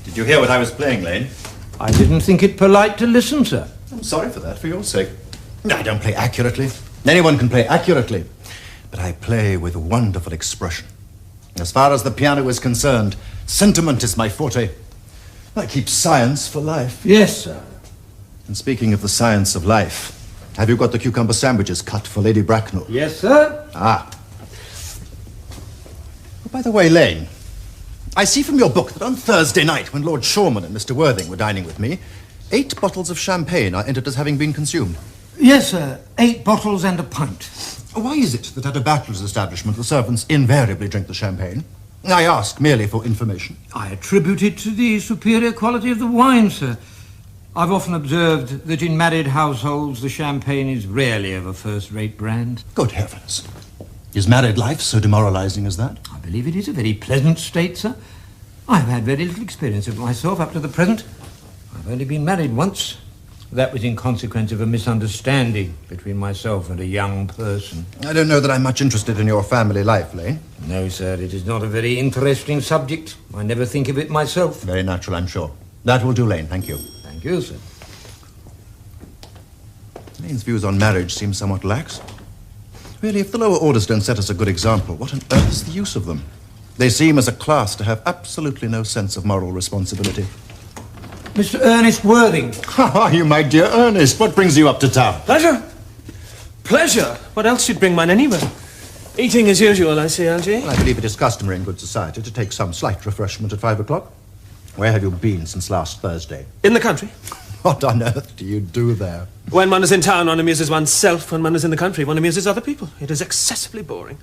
Did you hear what I was playing, Lane? I didn't think it polite to listen, sir. I'm sorry for that, for your sake. I don't play accurately. Anyone can play accurately. But I play with wonderful expression. As far as the piano is concerned, sentiment is my forte. I keep science for life. Yes, sir. And speaking of the science of life, have you got the cucumber sandwiches cut for Lady Bracknell? Yes, sir. Ah. Oh, by the way, Lane, I see from your book that on Thursday night, when Lord Shorman and Mr. Worthing were dining with me, 8 bottles of champagne are entered as having been consumed. Yes, sir. 8 bottles and a pint. Why is it that at a bachelor's establishment the servants invariably drink the champagne? I ask merely for information. I attribute it to the superior quality of the wine, sir. I've often observed that in married households the champagne is rarely of a first-rate brand. Good heavens. Is married life so demoralizing as that? I believe it is a very pleasant state, sir. I've had very little experience of it myself up to the present. I've only been married once. That was in consequence of a misunderstanding between myself and a young person. I don't know that I'm much interested in your family life, Lane. No, sir, it is not a very interesting subject. I never think of it myself. Very natural, I'm sure. That will do, Lane. Thank you. Thank you, sir. Lane's views on marriage seem somewhat lax. Really, if the lower orders don't set us a good example, what on earth is the use of them? They seem as a class to have absolutely no sense of moral responsibility. Mr. Ernest Worthing. How are you, my dear Earnest? What brings you up to town? Pleasure. Pleasure? What else you'd bring mine anywhere? Eating as usual, I see, Algy. Well, I believe it is customary in good society to take some slight refreshment at 5 o'clock. Where have you been since last Thursday? In the country. What on earth do you do there? When one is in town, one amuses oneself. When one is in the country, one amuses other people. It is excessively boring.